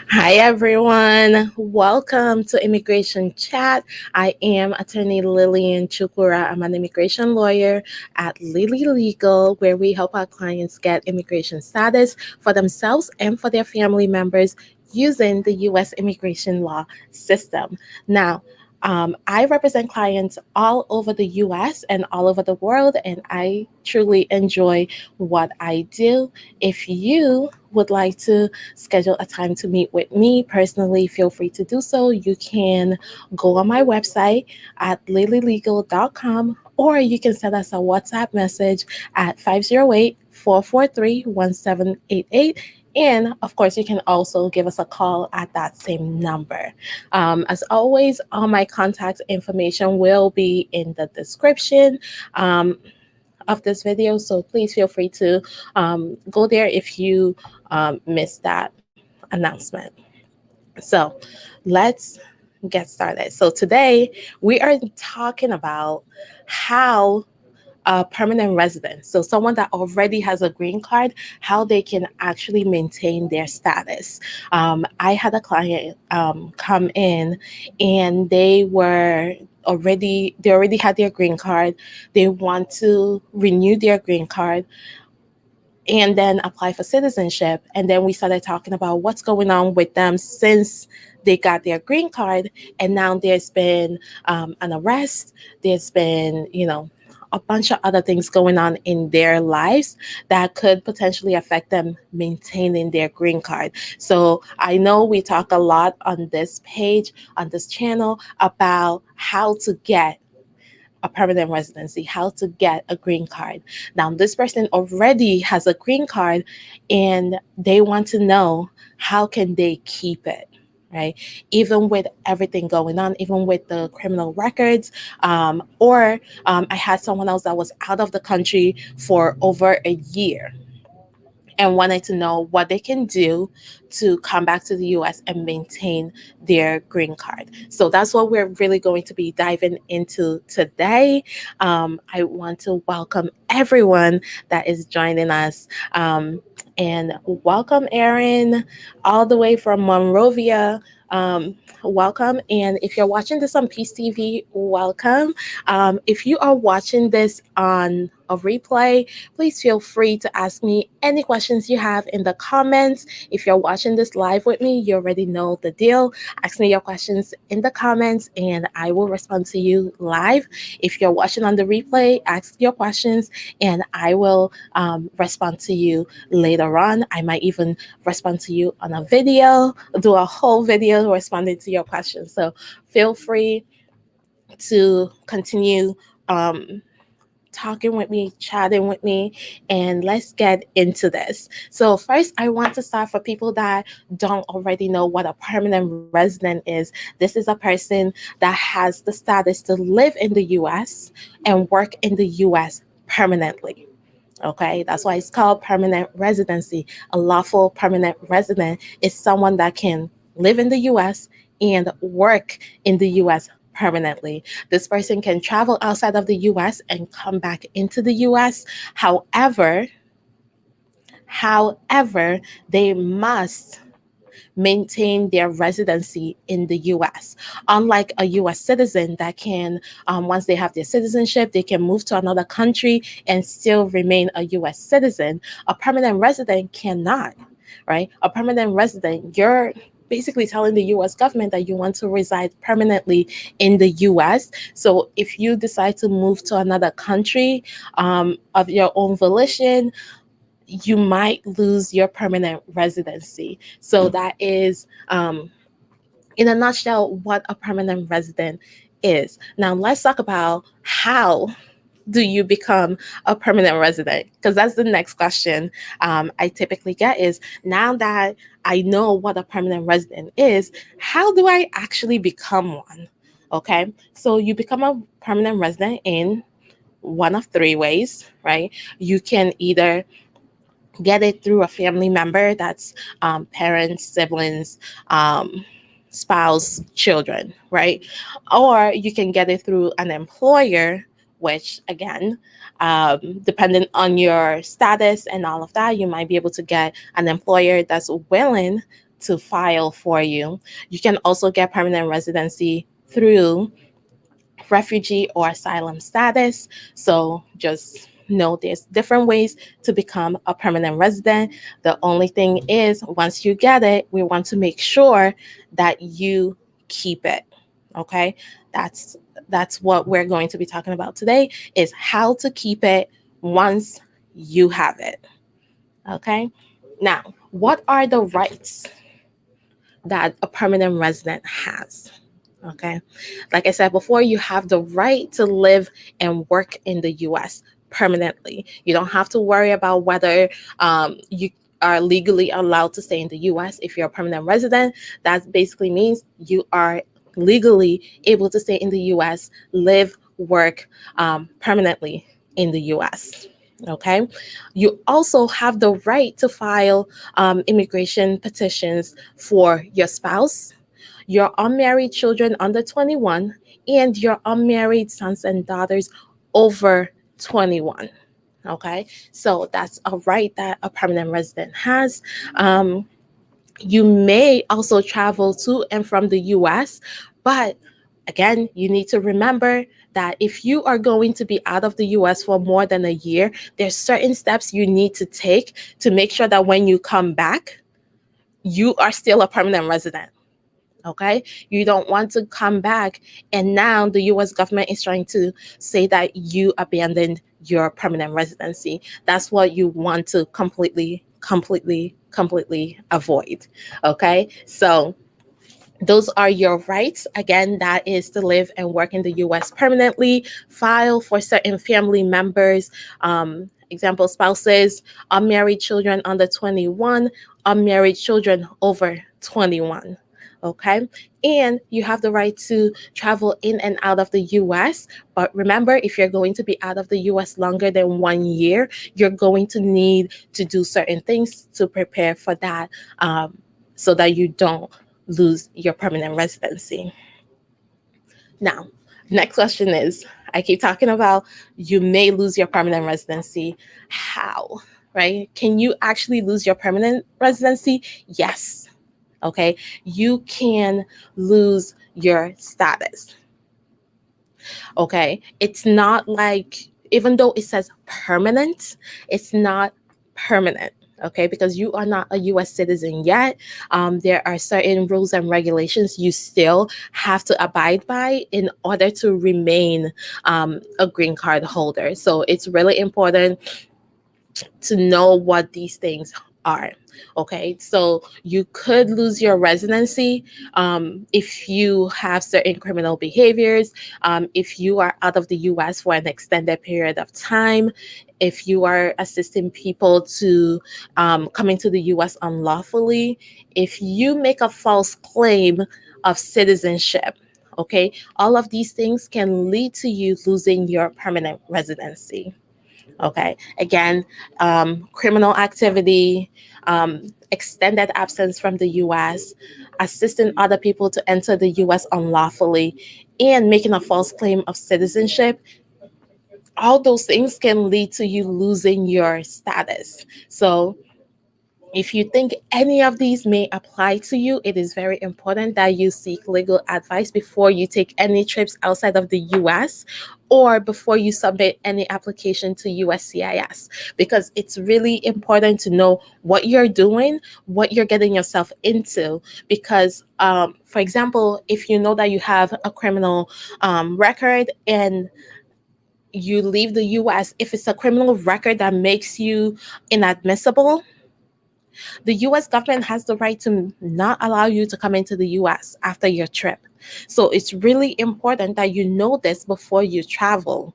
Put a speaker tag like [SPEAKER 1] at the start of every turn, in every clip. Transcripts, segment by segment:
[SPEAKER 1] Hi, everyone. Welcome to Immigration Chat. I am attorney Lillian Chukura. I'm an immigration lawyer at Lily Legal, where we help our clients get immigration status for themselves and for their family members using the U.S. immigration law system. Now, I represent clients all over the US and all over the world, and I truly enjoy what I do. If you would like to schedule a time to meet with me personally, feel free to do so. You can go on my website at lilylegal.com, or you can send us a WhatsApp message at 508 443 1788. And of course, you can also give us a call at that same number. As always, all my contact information will be in the description. Of this video, so please feel free to go there if you missed that announcement. So let's get started. So today we are talking about how a permanent resident, so someone that already has a green card, how they can actually maintain their status. I had a client come in, and they already had their green card. They want to renew their green card and then apply for citizenship. And then we started talking about what's going on with them since they got their green card. And now there's been an arrest, there's been, a bunch of other things going on in their lives that could potentially affect them maintaining their green card. So I know we talk a lot on this page, on this channel, about how to get a permanent residency, how to get a green card. Now, this person already has a green card and they want to know how can they keep it, right? Even with everything going on, even with the criminal records, or I had someone else that was out of the country for over a year and wanted to know what they can do to come back to the US and maintain their green card. So that's what we're really going to be diving into today. I want to welcome everyone that is joining us. And welcome, Erin, all the way from Monrovia. Welcome. And if you're watching this on Peace TV, welcome. If you are watching this on a replay, please feel free to ask me any questions you have in the comments. If you're watching this live with me, you already know the deal. Ask me your questions in the comments and I will respond to you live. If you're watching on the replay, ask your questions and I will respond to you later on. I might even respond to you on a video, do a whole video responding to your questions. So feel free to continue talking with me, chatting with me, and let's get into this. So, first, I want to start for people that don't already know what a permanent resident is. This is a person that has the status to live in the US and work in the US permanently. Okay, that's why it's called permanent residency. A lawful permanent resident is someone that can live in the US and work in the US permanently. This person can travel outside of the US and come back into the US. However, they must maintain their residency in the US. Unlike a US citizen that can, once they have their citizenship, they can move to another country and still remain a US citizen, a permanent resident cannot, right? A permanent resident, you're basically telling the US government that you want to reside permanently in the US. So if you decide to move to another country of your own volition, you might lose your permanent residency. So that is, in a nutshell, what a permanent resident is. Now, let's talk about how do you become a permanent resident? Because that's the next question I typically get is now that I know what a permanent resident is, how do I actually become one? Okay, so you become a permanent resident in one of three ways, right? You can either get it through a family member, that's parents, siblings, spouse, children, right? Or you can get it through an employer, which again, depending on your status and all of that, you might be able to get an employer that's willing to file for you. You can also get permanent residency through refugee or asylum status. So just know there's different ways to become a permanent resident. The only thing is, once you get it, we want to make sure that you keep it. Okay, that's that's what we're going to be talking about today, is how to keep it once you have it. Okay, now what are the rights that a permanent resident has? Okay. Like I said before, you have the right to live and work in the US permanently. You don't have to worry about whether you are legally allowed to stay in the US. If you're a permanent resident, that basically means you are legally able to stay in the US, live, work permanently in the US. Okay. You also have the right to file immigration petitions for your spouse, your unmarried children under 21, and your unmarried sons and daughters over 21. Okay, so that's a right that a permanent resident has. You may also travel to and from the US, but again, you need to remember that if you are going to be out of the US for more than a year, there's certain steps you need to take to make sure that when you come back, you are still a permanent resident. Okay, you don't want to come back and now the US government is trying to say that you abandoned your permanent residency. That's what you want to completely avoid. Okay, so those are your rights. Again, that is to live and work in the US permanently, file for certain family members, example, spouses, unmarried children under 21, unmarried children over 21. Okay, and you have the right to travel in and out of the US. But remember, if you're going to be out of the US longer than 1 year, you're going to need to do certain things to prepare for that, so that you don't lose your permanent residency. Now, next question is, I keep talking about you may lose your permanent residency. How? Right? Can you actually lose your permanent residency? Yes. Okay. You can lose your status. Okay. It's not like, even though it says permanent, it's not permanent. Okay, because you are not a US citizen yet. There are certain rules and regulations you still have to abide by in order to remain a green card holder. So it's really important to know what these things are. Okay, so you could lose your residency if you have certain criminal behaviors, if you are out of the US for an extended period of time, if you are assisting people to come into the US unlawfully, if you make a false claim of citizenship. Okay, all of these things can lead to you losing your permanent residency. Okay, again, criminal activity, extended absence from the US, assisting other people to enter the US unlawfully, and making a false claim of citizenship. All those things can lead to you losing your status. So if you think any of these may apply to you, it is very important that you seek legal advice before you take any trips outside of the US or before you submit any application to USCIS, because it's really important to know what you're doing, what you're getting yourself into. Because, for example, if you know that you have a criminal record and you leave the US, if it's a criminal record that makes you inadmissible, the US government has the right to not allow you to come into the US after your trip. So it's really important that you know this before you travel.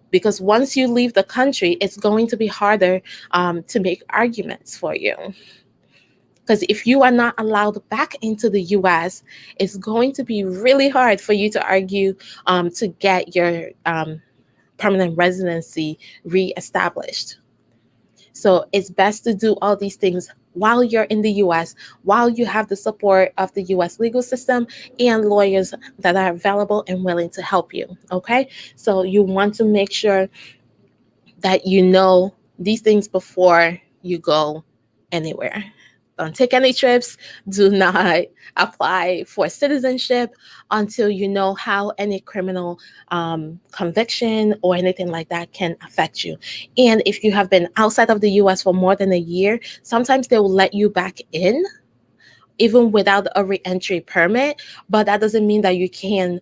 [SPEAKER 1] Because once you leave the country, it's going to be harder to make arguments for you. Because if you are not allowed back into the US, it's going to be really hard for you to argue to get your permanent residency reestablished. So it's best to do all these things while you're in the US, while you have the support of the US legal system and lawyers that are available and willing to help you. Okay, so you want to make sure that you know these things before you go anywhere. don't take any trips, do not apply for citizenship until you know how any criminal conviction or anything like that can affect you. And if you have been outside of the US for more than a year, sometimes they will let you back in even without a reentry permit, but that doesn't mean that you can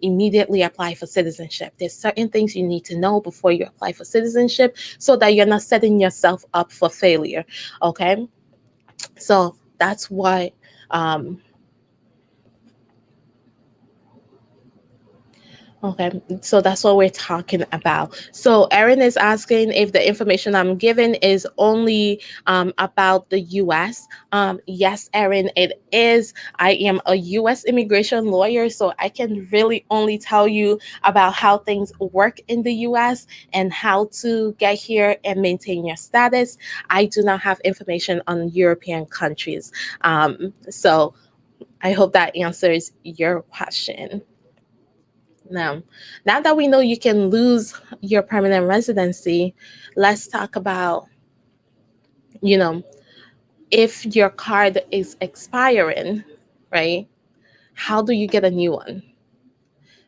[SPEAKER 1] immediately apply for citizenship. There's certain things you need to know before you apply for citizenship so that you're not setting yourself up for failure. Okay, so that's why okay, so that's what we're talking about. So Erin is asking if the information I'm giving is only about the US. Yes, Erin, it is. I am a US immigration lawyer, so I can really only tell you about how things work in the US and how to get here and maintain your status. I do not have information on European countries. So I hope that answers your question. Now that we know you can lose your permanent residency, let's talk about, you know, if your card is expiring, right? How do you get a new one?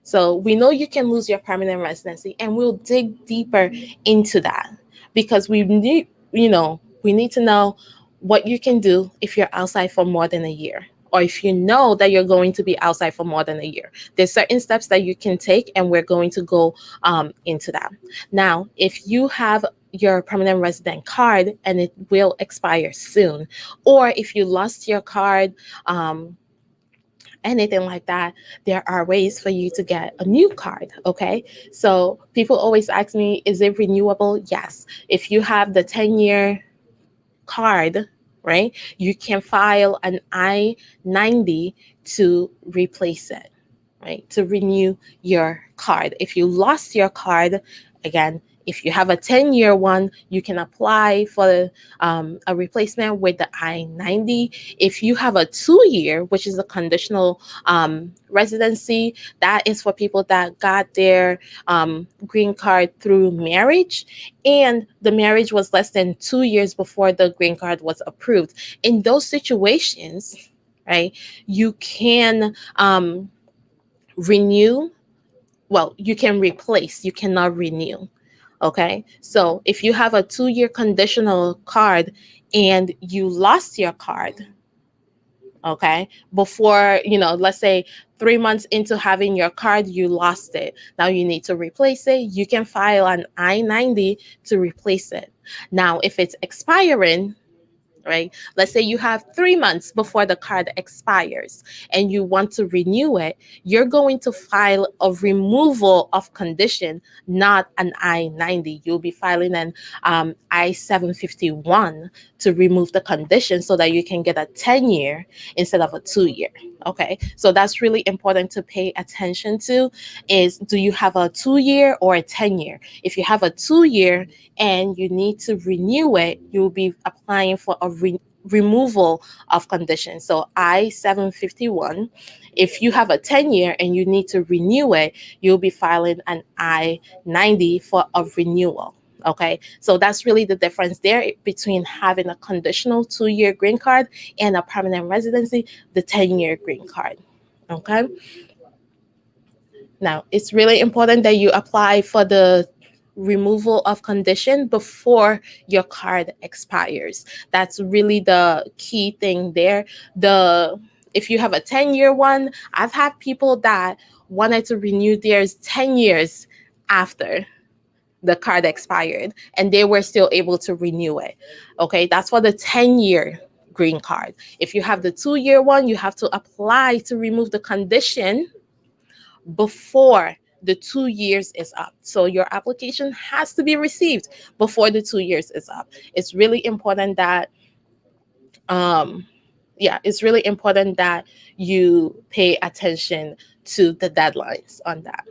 [SPEAKER 1] So we know you can lose your permanent residency, and we'll dig deeper into that because we need to know what you can do if you're outside for more than a year, or if you know that you're going to be outside for more than a year. There's certain steps that you can take, and we're going to go into that. Now, if you have your permanent resident card and it will expire soon, or if you lost your card, anything like that, there are ways for you to get a new card. Okay, so people always ask me, is it renewable? Yes. If you have the 10-year card, right, you can file an I-90 to replace it, right, to renew your card. If you lost your card, again, if you have a 10-year one, you can apply for a replacement with the I-90. If you have a 2-year, which is a conditional residency, that is for people that got their green card through marriage, and the marriage was less than 2 years before the green card was approved. In those situations, right, you can renew. Well, you can replace, you cannot renew. Okay, so if you have a 2-year conditional card and you lost your card, okay, before, let's say 3 months into having your card, you lost it, now you need to replace it, you can file an I-90 to replace it. Now if it's expiring, right? Let's say you have 3 months before the card expires and you want to renew it, you're going to file a removal of condition, not an I-90. You'll be filing an I-751 to remove the condition so that you can get a 10-year instead of a 2-year. Okay, so that's really important to pay attention to, is do you have a 2-year or a 10-year? If you have a 2-year and you need to renew it, you'll be applying for a removal of conditions. So I-751. If you have a 10-year and you need to renew it, you'll be filing an I-90 for a renewal. Okay, so that's really the difference there between having a conditional 2-year green card and a permanent residency, the 10-year green card. Okay, now it's really important that you apply for the removal of condition before your card expires. That's really the key thing there. If you have a 10-year one, I've had people that wanted to renew theirs 10 years after the card expired and they were still able to renew it. Okay, that's for the 10-year green card. If you have the 2-year one, you have to apply to remove the condition before the 2 years is up. So your application has to be received before the 2 years is up. It's really important that it's really important that you pay attention to the deadlines on that.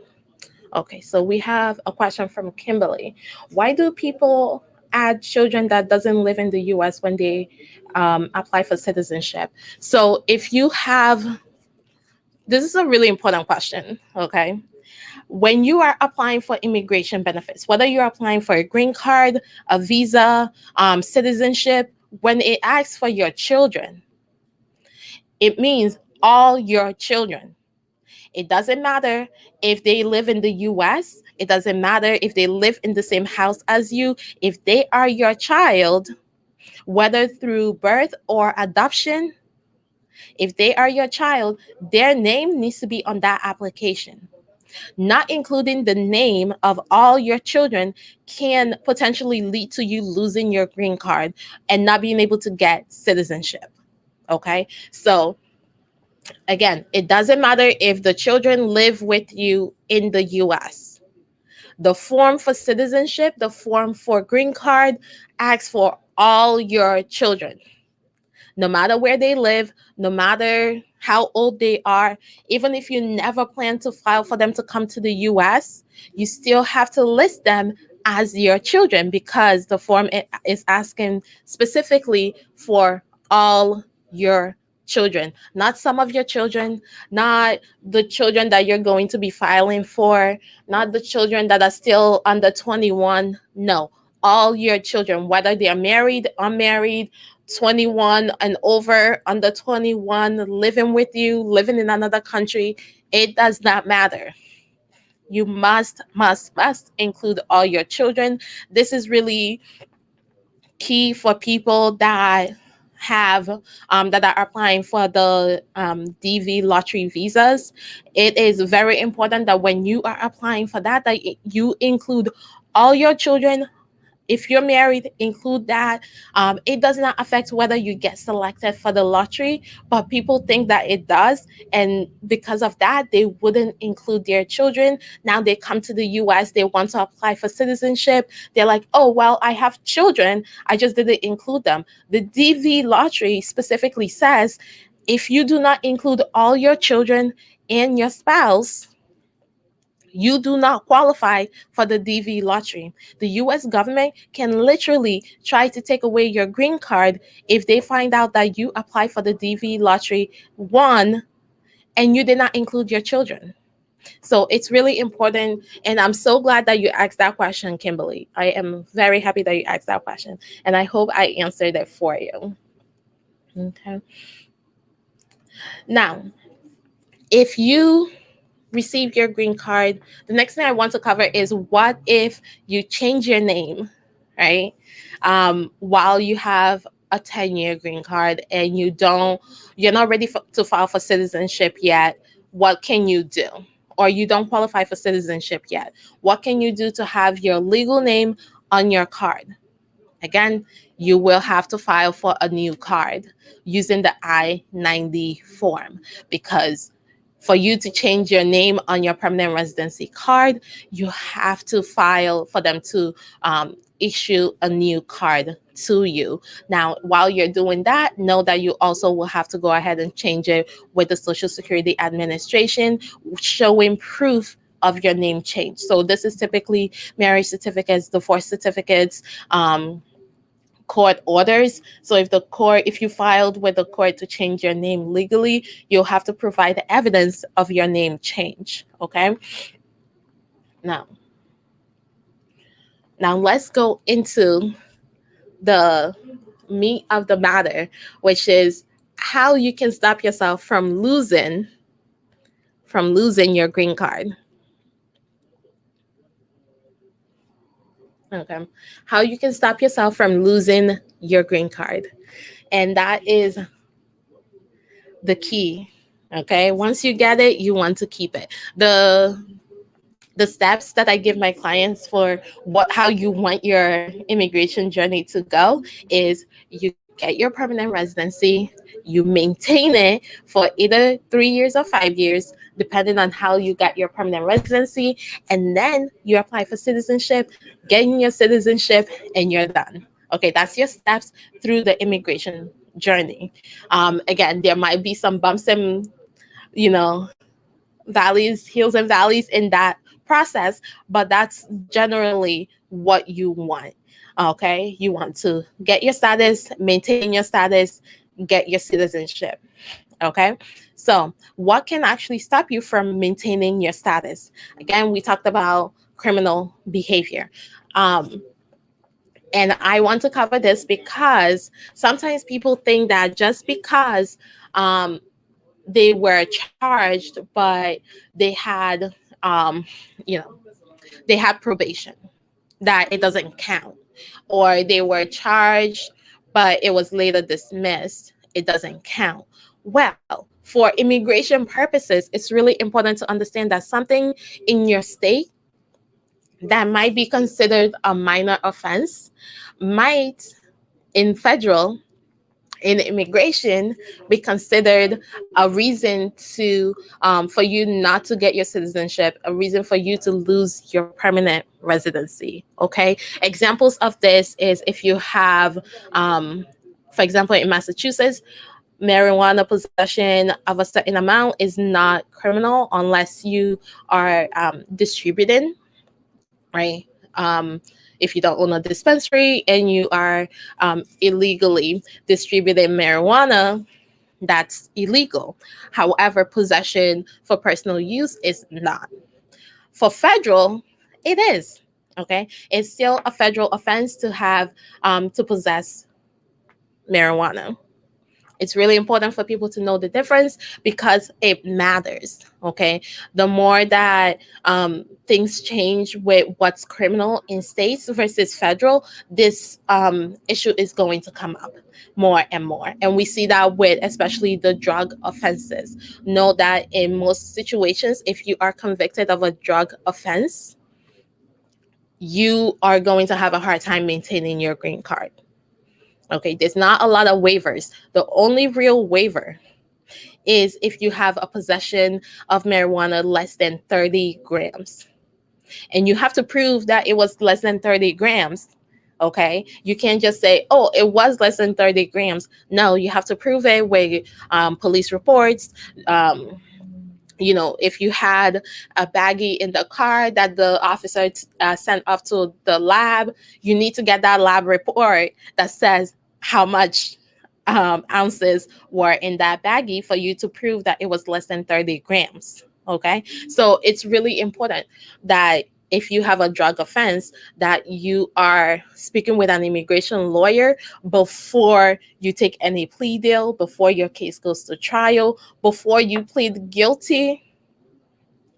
[SPEAKER 1] Okay, so we have a question from Kimberly. Why do people add children that doesn't live in the US when they apply for citizenship? So if you have, this is a really important question, okay? When you are applying for immigration benefits, whether you're applying for a green card, a visa, citizenship, when it asks for your children, it means all your children. It doesn't matter if they live in the US. It doesn't matter if they live in the same house as you. If they are your child, whether through birth or adoption, if they are your child, their name needs to be on that application. Not including the name of all your children can potentially lead to you losing your green card and not being able to get citizenship. Okay. So, again, it doesn't matter if the children live with you in the US. The form for citizenship, the form for green card, asks for all your children, no matter where they live, no matter how old they are. Even if you never plan to file for them to come to the US, you still have to list them as your children because the form is asking specifically for all your children, not some of your children, not the children that you're going to be filing for, not the children that are still under 21. No, all your children, whether they are married, unmarried, 21 and over, under 21, living with you, living in another country, it does not matter. You must include all your children. This is really key for people that have that are applying for the DV lottery visas. It is very important that when you are applying for that, that you include all your children. If you're married, include that. It does not affect whether you get selected for the lottery, but people think that it does. And because of that, they wouldn't include their children. Now they come to the US, they want to apply for citizenship. They're like, oh, well, I have children. I just didn't include them. The DV lottery specifically says if you do not include all your children and your spouse, you do not qualify for the DV lottery. The US government can literally try to take away your green card if they find out that you apply for the DV lottery one and you did not include your children. So it's really important. And I'm so glad that you asked that question, Kimberly. I am very happy that you asked that question. And I hope I answered it for you. Okay. Now, if you receive your green card, the next thing I want to cover is what if you change your name, right? While you have a 10-year green card and you're not ready to file for citizenship yet, what can you do? Or you don't qualify for citizenship yet. What can you do to have your legal name on your card? Again, you will have to file for a new card using the I-90 form, because for you to change your name on your permanent residency card, you have to file for them to issue a new card to you. Now, while you're doing that, know that you also will have to go ahead and change it with the Social Security Administration, showing proof of your name change. So this is typically marriage certificates, divorce certificates, court orders. So if you filed with the court to change your name legally, you'll have to provide evidence of your name change. Okay. Now let's go into the meat of the matter, which is how you can stop yourself from losing your green card. Okay. How you can stop yourself from losing your green card. And that is the key. Okay. Once you get it, you want to keep it. The steps that I give my clients for how you want your immigration journey to go is you get your permanent residency, you maintain it for either 3 years or 5 years, depending on how you got your permanent residency, and then you apply for citizenship, getting your citizenship, and you're done. Okay, that's your steps through the immigration journey. Again, there might be some bumps and hills and valleys in that process, but that's generally what you want. Okay, you want to get your status, maintain your status, get your citizenship. Okay, so what can actually stop you from maintaining your status? Again, we talked about criminal behavior. And I want to cover this because sometimes people think that just because um, they were charged, but they had, um, you know, they had probation, that it doesn't count, or they were charged but it was later dismissed, it doesn't count. Well, for immigration purposes, it's really important to understand that something in your state that might be considered a minor offense might, in federal, in immigration, be considered a reason to for you not to get your citizenship, a reason for you to lose your permanent residency. Okay, examples of this is if you have, for example, in Massachusetts, marijuana possession of a certain amount is not criminal unless you are distributing, right? Um, if you don't own a dispensary and you are illegally distributing marijuana, that's illegal. However, possession for personal use is not. For federal, it is. Okay, it's still a federal offense to have to possess marijuana. It's really important for people to know the difference because it matters. Okay, the more that things change with what's criminal in states versus federal, this issue is going to come up more and more. And we see that with especially the drug offenses. Know that in most situations, if you are convicted of a drug offense, you are going to have a hard time maintaining your green card. Okay, there's not a lot of waivers. The only real waiver is if you have a possession of marijuana less than 30 grams. And you have to prove that it was less than 30 grams. Okay, you can't just say, oh, it was less than 30 grams. No, you have to prove it with police reports. If you had a baggie in the car that the officer sent off to the lab, you need to get that lab report that says how much ounces were in that baggie for you to prove that it was less than 30 grams. Okay, so it's really important that if you have a drug offense, that you are speaking with an immigration lawyer before you take any plea deal, before your case goes to trial, before you plead guilty.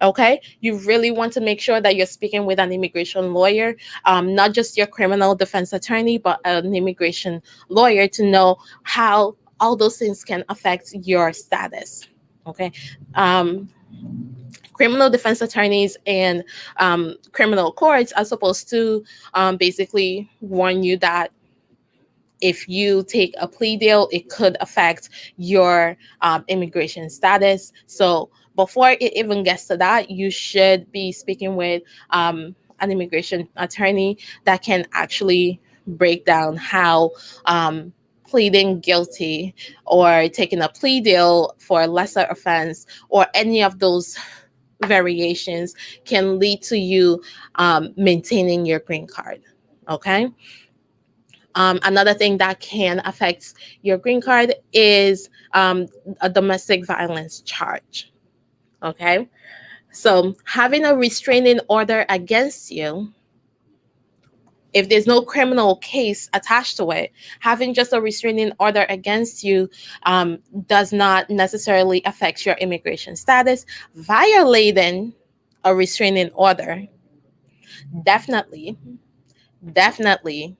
[SPEAKER 1] Okay, you really want to make sure that you're speaking with an immigration lawyer, not just your criminal defense attorney, but an immigration lawyer, to know how all those things can affect your status. Okay, um, criminal defense attorneys and criminal courts are supposed to basically warn you that if you take a plea deal, it could affect your immigration status. So before it even gets to that, you should be speaking with an immigration attorney that can actually break down how pleading guilty or taking a plea deal for a lesser offense or any of those variations can lead to you maintaining your green card. Okay. Another thing that can affect your green card is a domestic violence charge. Okay. So having a restraining order against you, if there's no criminal case attached to it, having just a restraining order against you does not necessarily affect your immigration status. Violating a restraining order definitely, definitely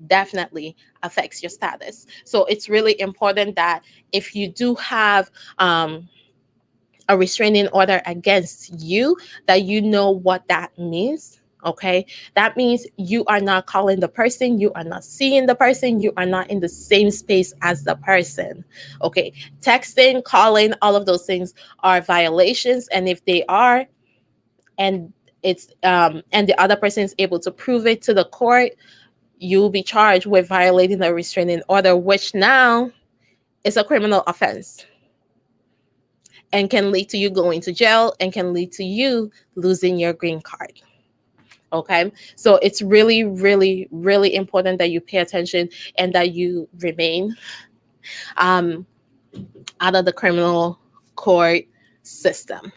[SPEAKER 1] definitely affects your status. So it's really important that if you do have a restraining order against you, that you know what that means. Okay, that means you are not calling the person, you are not seeing the person, you are not in the same space as the person. Okay, texting, calling, all of those things are violations, and if they are, and and the other person is able to prove it to the court, you'll be charged with violating the restraining order, which now is a criminal offense and can lead to you going to jail and can lead to you losing your green card. Okay, so it's really, really, really important that you pay attention and that you remain um, out of the criminal court system,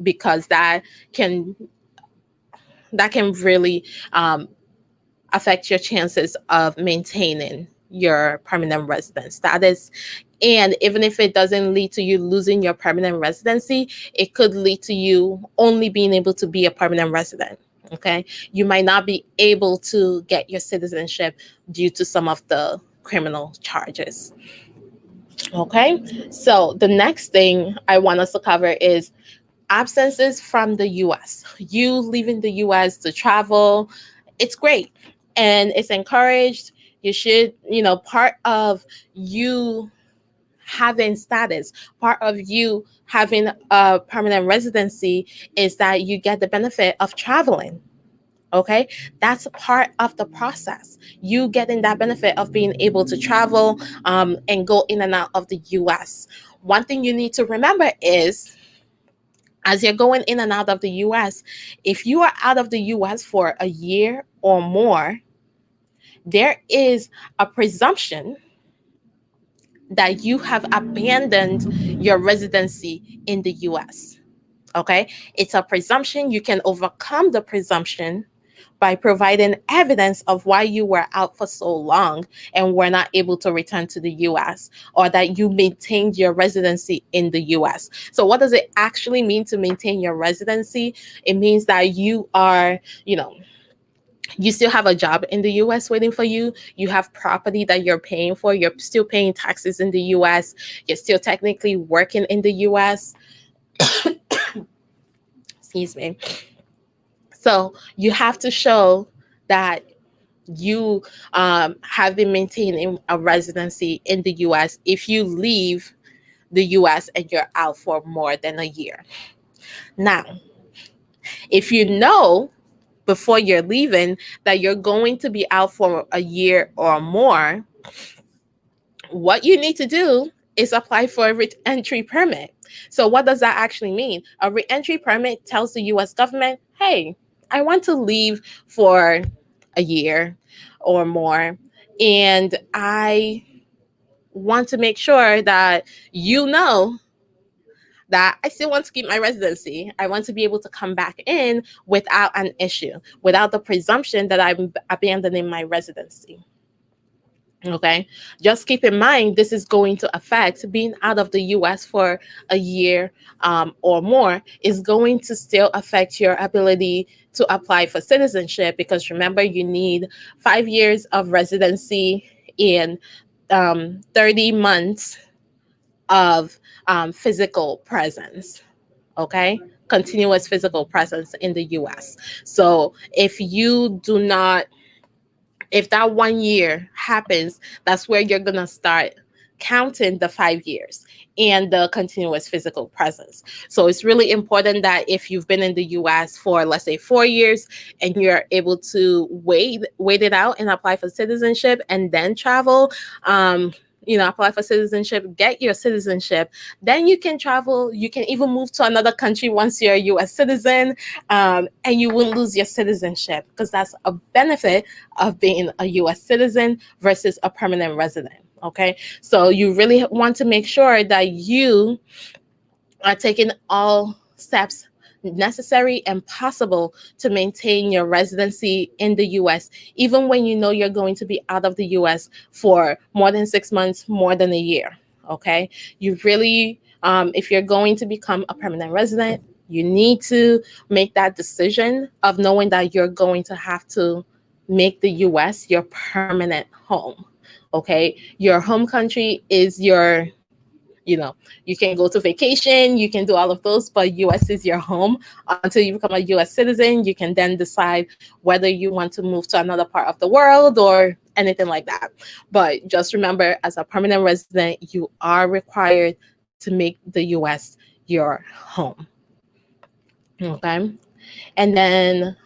[SPEAKER 1] because can that can really affect your chances of maintaining your permanent resident status. And even if it doesn't lead to you losing your permanent residency, it could lead to you only being able to be a permanent resident. Okay. You might not be able to get your citizenship due to some of the criminal charges. Okay. So the next thing I want us to cover is absences from the US. You leaving the US to travel, it's great and it's encouraged. You should, part of you having status, part of you having a permanent residency is that you get the benefit of traveling. Okay, that's a part of the process. You getting that benefit of being able to travel and go in and out of the US. One thing you need to remember is as you're going in and out of the US, if you are out of the US for a year or more, there is a presumption that you have abandoned your residency in the US. Okay, it's a presumption. You can overcome the presumption by providing evidence of why you were out for so long and were not able to return to the US, or that you maintained your residency in the US. So what does it actually mean to maintain your residency? It means that you are, you still have a job in the US waiting for you. You have property that you're paying for. You're still paying taxes in the US. You're still technically working in the US. Excuse me. So you have to show that you have been maintaining a residency in the US if you leave the US and you're out for more than a year. Now, if you know before you're leaving that you're going to be out for a year or more, what you need to do is apply for a re-entry permit. So what does that actually mean? A re-entry permit tells the US government, hey, I want to leave for a year or more, and I want to make sure that you know that I still want to keep my residency. I want to be able to come back in without an issue, without the presumption that I'm abandoning my residency. Okay, just keep in mind this is going to affect being out of the US for a year or more is going to still affect your ability to apply for citizenship, because remember, you need 5 years of residency in 30 months of physical presence. Okay, continuous physical presence in the US. So if that 1 year happens, that's where you're going to start counting the 5 years and the continuous physical presence. So it's really important that if you've been in the US for, let's say, 4 years, and you're able to wait it out and apply for citizenship and then travel, apply for citizenship, get your citizenship, then you can travel. You can even move to another country once you're a US citizen, and you won't lose your citizenship, because that's a benefit of being a US citizen versus a permanent resident. Okay, so you really want to make sure that you are taking all steps necessary and possible to maintain your residency in the US, even when you know you're going to be out of the US for more than 6 months, more than a year. Okay, you really, if you're going to become a permanent resident, you need to make that decision of knowing that you're going to have to make the US your permanent home. Okay, your home country is your, you can go to vacation, you can do all of those, but US is your home until you become a US citizen. You can then decide whether you want to move to another part of the world or anything like that. But just remember, as a permanent resident, you are required to make the US your home. Okay. And then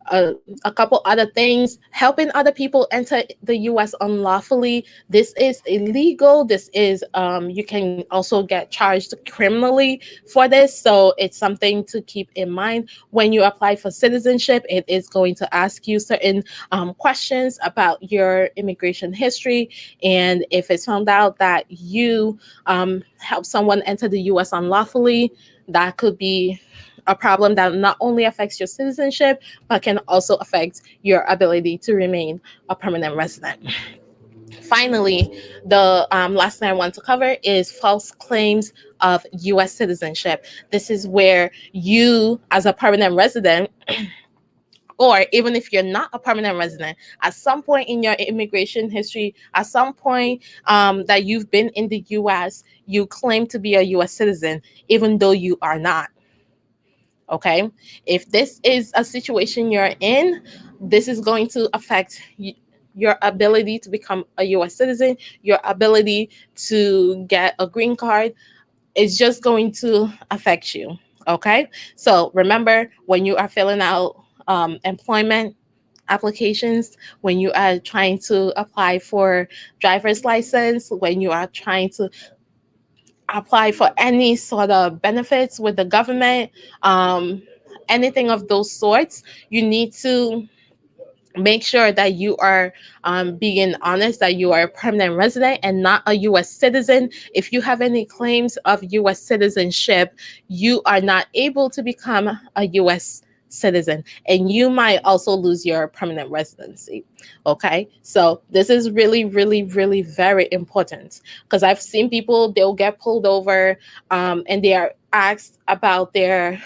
[SPEAKER 1] a couple other things: helping other people enter the US unlawfully. This is illegal. This is you can also get charged criminally for this, so it's something to keep in mind when you apply for citizenship. It is going to ask you certain questions about your immigration history, and if it's found out that you help someone enter the US unlawfully, that could be a problem that not only affects your citizenship, but can also affect your ability to remain a permanent resident. Finally, the last thing I want to cover is false claims of U.S. citizenship. This is where you, as a permanent resident, or even if you're not a permanent resident, at some point in your immigration history, at some point that you've been in the U.S., you claim to be a U.S. citizen, even though you are not. Okay? If this is a situation you're in, this is going to affect your ability to become a U.S. citizen, your ability to get a green card. It's just going to affect you. Okay? So remember, when you are filling out employment applications, when you are trying to apply for driver's license, when you are trying to apply for any sort of benefits with the government, anything of those sorts, you need to make sure that you are being honest, that you are a permanent resident and not a U.S. citizen. If you have any claims of U.S. citizenship, you are not able to become a U.S. citizen, and you might also lose your permanent residency. Okay, so this is really, really, really very important, because I've seen people, they'll get pulled over and they are asked about their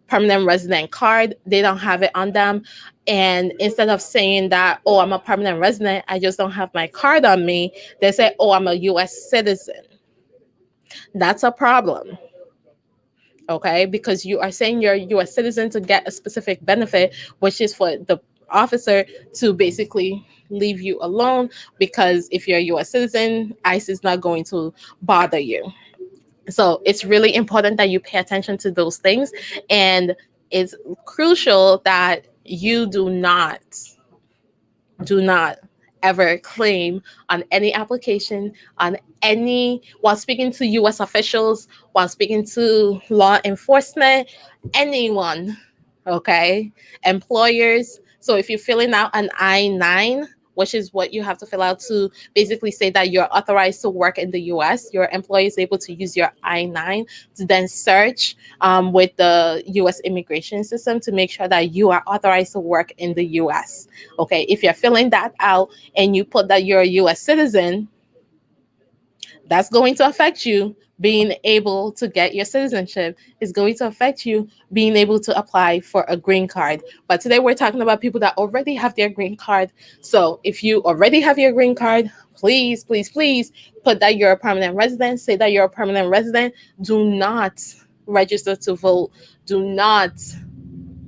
[SPEAKER 1] permanent resident card. They don't have it on them. And instead of saying that, oh, I'm a permanent resident, I just don't have my card on me, they say, oh, I'm a U.S. citizen. That's a problem. Okay, because you are saying you're a U.S. citizen to get a specific benefit, which is for the officer to basically leave you alone, because if you're a U.S. citizen, ICE is not going to bother you. So it's really important that you pay attention to those things. And it's crucial that you do not ever claim on any application, on any, while speaking to U.S. officials, while speaking to law enforcement, anyone, okay, employers. So if you're filling out an I-9, which is what you have to fill out to basically say that you're authorized to work in the U.S., your employer is able to use your I-9 to then search with the U.S. immigration system to make sure that you are authorized to work in the U.S. Okay, if you're filling that out and you put that you're a U.S. citizen, that's going to affect you being able to get your citizenship. Is going to affect you being able to apply for a green card. But today we're talking about people that already have their green card. So if you already have your green card, please, please, please put that you're a permanent resident. Say that you're a permanent resident. Do not register to vote. Do not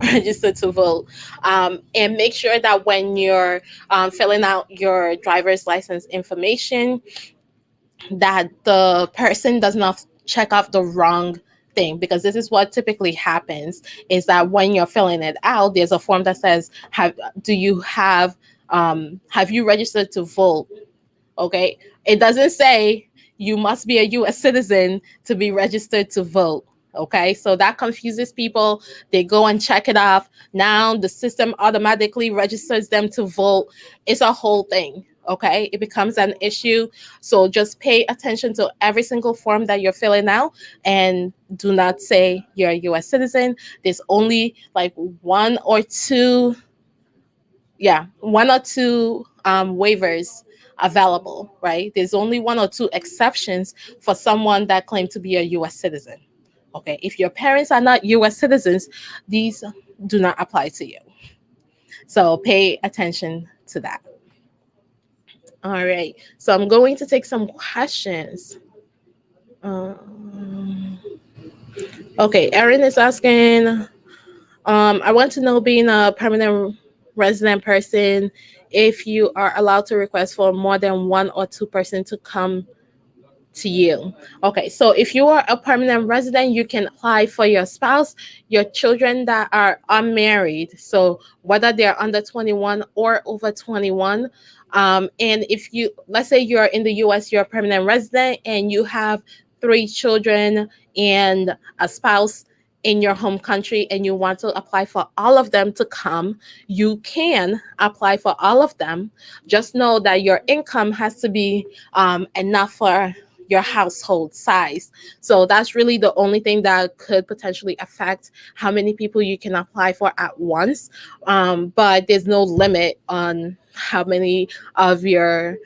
[SPEAKER 1] register to vote. And make sure that when you're filling out your driver's license information, that the person does not check off the wrong thing, because this is what typically happens, is that when you're filling it out, there's a form that says, have you registered to vote? Okay, it doesn't say you must be a U.S. citizen to be registered to vote. Okay, so that confuses people. They go and check it off. Now the system automatically registers them to vote. It's a whole thing. Okay, it becomes an issue. So just pay attention to every single form that you're filling out, and do not say you're a U.S. citizen. There's only like one or two waivers available, right? There's only one or two exceptions for someone that claims to be a U.S. citizen. Okay, if your parents are not U.S. citizens, these do not apply to you. So pay attention to that. All right, so I'm going to take some questions. Okay, Erin is asking, I want to know, being a permanent resident person, if you are allowed to request for more than one or two person to come to you. Okay, so if you are a permanent resident, you can apply for your spouse, your children that are unmarried, so whether they're under 21 or over 21. And if you, let's say you're in the US, you're a permanent resident and you have 3 children and a spouse in your home country, and you want to apply for all of them to come, you can apply for all of them. Just know that your income has to be enough for your household size. So that's really the only thing that could potentially affect how many people you can apply for at once. But there's no limit on how many of your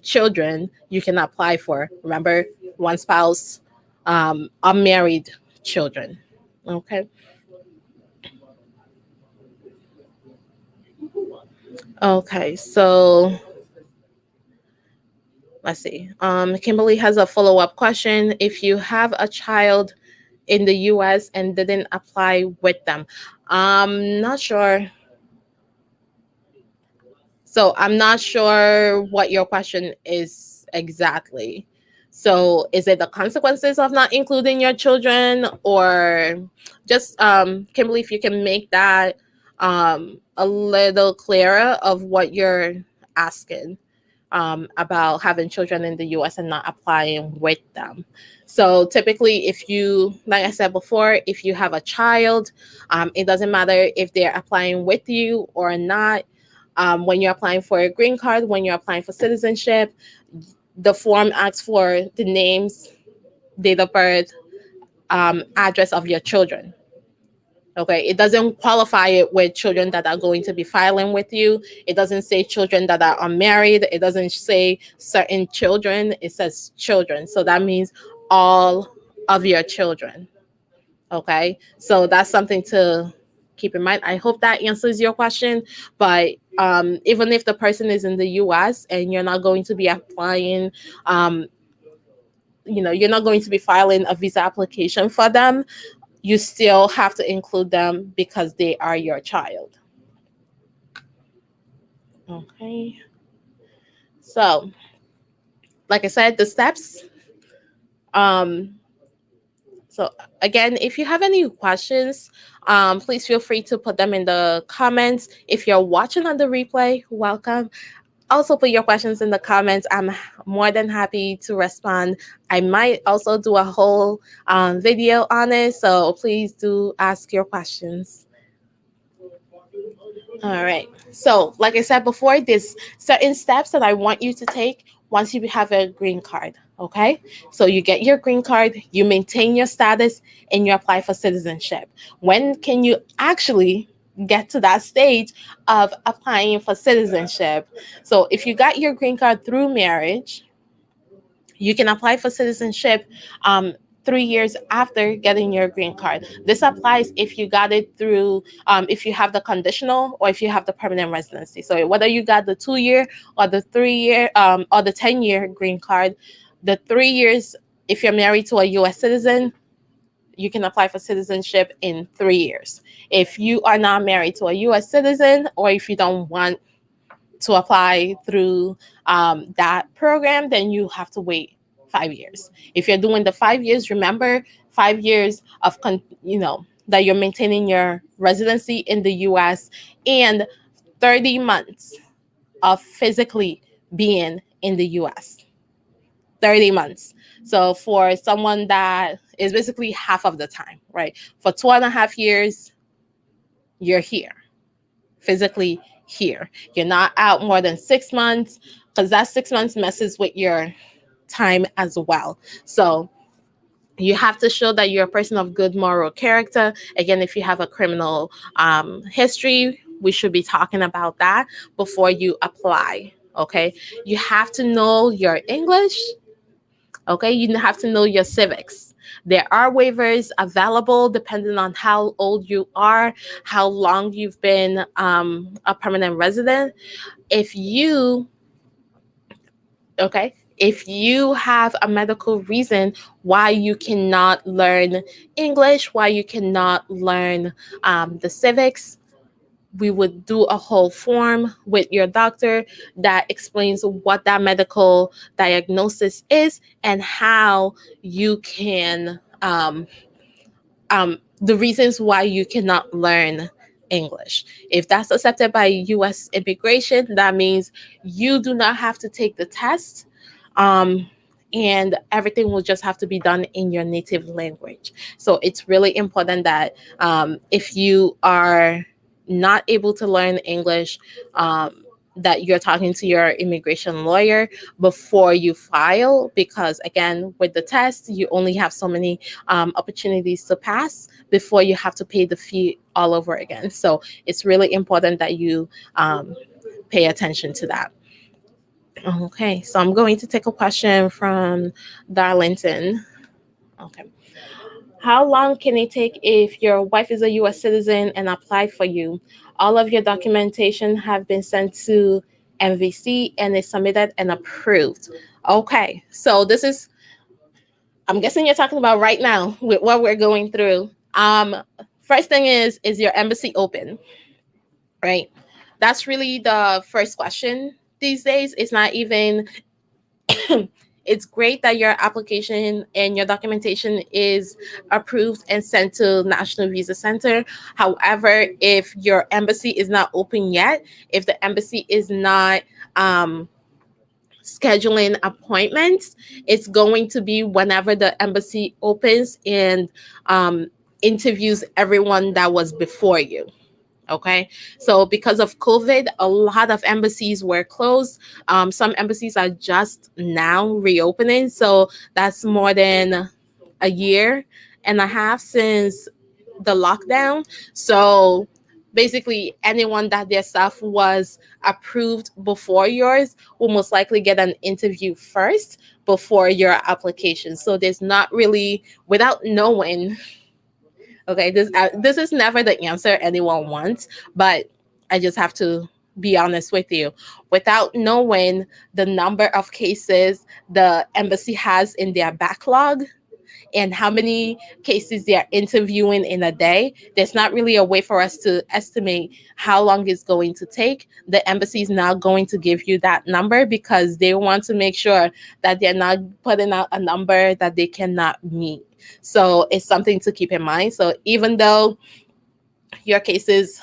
[SPEAKER 1] children you can apply for. Remember, one spouse, unmarried children. Okay. Okay. So let's see. Kimberly has a follow up question. If you have a child in the US and didn't apply with them, I'm not sure. So I'm not sure what your question is exactly. So is it the consequences of not including your children, or just Kimberly, if you can make that a little clearer of what you're asking about having children in the US and not applying with them. So typically, if you, like I said before, if you have a child, it doesn't matter if they're applying with you or not. When you're applying for a green card, when you're applying for citizenship, the form asks for the names, date of birth, address of your children. Okay, it doesn't qualify it with children that are going to be filing with you. It doesn't say children that are unmarried. It doesn't say certain children. It says children. So that means all of your children. Okay, so that's something to keep in mind. I hope that answers your question. But even if the person is in the US and you're not going to be applying, um, you're not going to be filing a visa application for them, you still have to include them because they are your child. Okay. So, like I said, the steps. Um, so again, if you have any questions, please feel free to put them in the comments. If you're watching on the replay, welcome. Also put your questions in the comments. I'm more than happy to respond. I might also do a whole video on it, so please do ask your questions. All right. So, like I said before, there's certain steps that I want you to take once you have a green card. Okay. So, you get your green card, you maintain your status, and you apply for citizenship. When can you actually get to that stage of applying for citizenship? So, if you got your green card through marriage, you can apply for citizenship 3 years after getting your green card. This applies if you got it through, if you have the conditional or if you have the permanent residency. So whether you got the 2 year or the 3 year or the 10-year green card, the 3 years, if you're married to a US citizen, you can apply for citizenship in 3 years. If you are not married to a US citizen, or if you don't want to apply through that program, then you have to wait 5 years. If you're doing the 5 years, remember 5 years of that you're maintaining your residency in the US, and 30 months of physically being in the US. 30 months. So for someone that is basically half of the time, right? For 2.5 years, you're here, physically here. You're not out more than 6 months, because that 6 months messes with your time as well. So you have to show that you're a person of good moral character. Again, if you have a criminal history, we should be talking about that before you apply. Okay. You have to know your English. Okay. You have to know your civics. There are waivers available depending on how old you are, how long you've been a permanent resident. If you Okay. If you have a medical reason why you cannot learn English, why you cannot learn the civics, we would do a whole form with your doctor that explains what that medical diagnosis is and how you can, the reasons why you cannot learn English. If that's accepted by US immigration, that means you do not have to take the test, and everything will just have to be done in your native language. So it's really important that if you are not able to learn English, that you're talking to your immigration lawyer before you file, because again, with the test, you only have so many opportunities to pass before you have to pay the fee all over again. So it's really important that you pay attention to that. Okay, so I'm going to take a question from Darlington. Okay. How long can it take if your wife is a US citizen and applied for you? All of your documentation have been sent to MVC and is submitted and approved. Okay, so this is, I'm guessing you're talking about right now with what we're going through. First thing is your embassy open, right? That's really the first question these days. It's not even it's great that your application and your documentation is approved and sent to National Visa Center. However, if your embassy is not open yet, if the embassy is not scheduling appointments, it's going to be whenever the embassy opens and interviews everyone that was before you. Okay, so because of COVID, a lot of embassies were closed. Some embassies are just now reopening, so that's more than a year and a half since the lockdown. So basically, anyone that their stuff was approved before yours will most likely get an interview first before your application. So there's not really, without knowing. Okay, this is never the answer anyone wants, but I just have to be honest with you. Without knowing the number of cases the embassy has in their backlog and how many cases they're interviewing in a day, there's not really a way for us to estimate how long it's going to take. The embassy is not going to give you that number because they want to make sure that they're not putting out a number that they cannot meet. So it's something to keep in mind. So even though your case is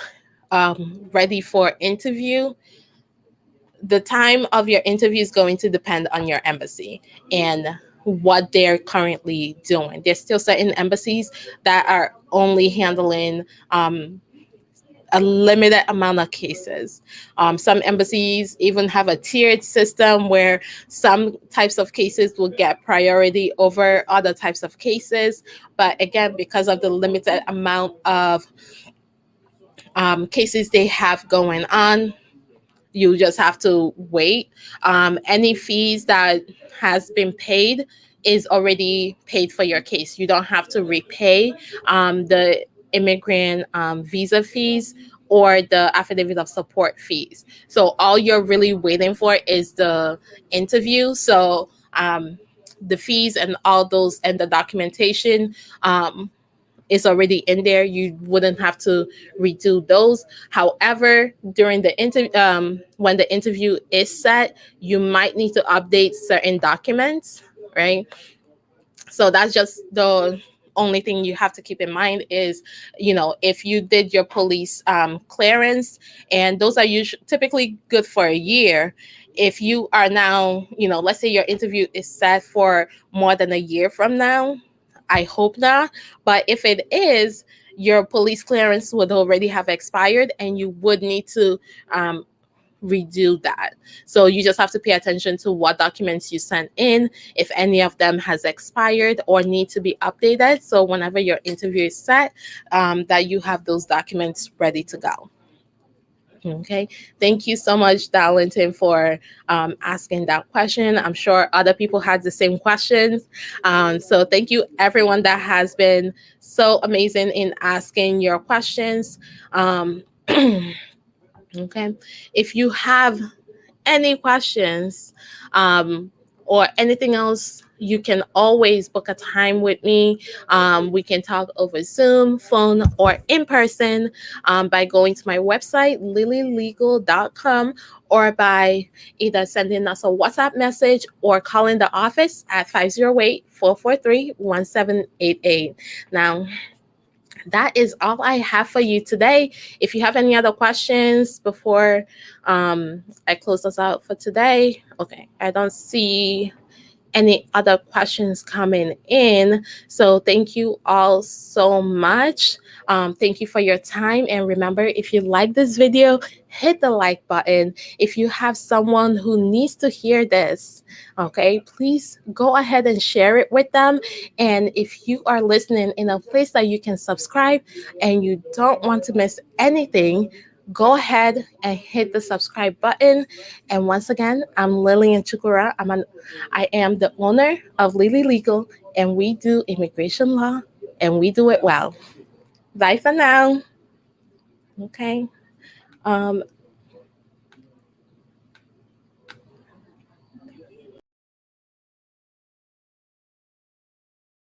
[SPEAKER 1] ready for interview, the time of your interview is going to depend on your embassy and what they're currently doing. There's still certain embassies that are only handling a limited amount of cases. Some embassies even have a tiered system where some types of cases will get priority over other types of cases. But again, because of the limited amount of cases they have going on, you just have to wait. Any fees that has been paid is already paid for your case. You don't have to repay the immigrant visa fees or the affidavit of support fees. So all you're really waiting for is the interview. So the fees and all those and the documentation is already in there. You wouldn't have to redo those. However, during the interview, when the interview is set, you might need to update certain documents, right? So that's just the only thing you have to keep in mind is, if you did your police clearance, and those are usually typically good for a year. If you are now, let's say your interview is set for more than a year from now, I hope not. But if it is, your police clearance would already have expired and you would need to redo that. So you just have to pay attention to what documents you sent in, if any of them has expired or need to be updated. So whenever your interview is set, that you have those documents ready to go. Okay, thank you so much, Darlington, for asking that question. I'm sure other people had the same questions. So thank you, everyone that has been so amazing in asking your questions. Okay, if you have any questions or anything else, you can always book a time with me. We can talk over Zoom, phone, or in person by going to my website, lilylegal.com, or by either sending us a WhatsApp message or calling the office at 508-443-1788. Now, that is all I have for you today. If you have any other questions before I close us out for today, okay, I don't see any other questions coming in. So thank you all so much. Thank you for your time. And remember, if you like this video, hit the like button. If you have someone who needs to hear this, okay, please go ahead and share it with them. And if you are listening in a place that you can subscribe and you don't want to miss anything, go ahead and hit the subscribe button. And once again, I'm Lillian Chukura. I am the owner of Lily Legal, and we do immigration law, and we do it well. Bye for now. Okay.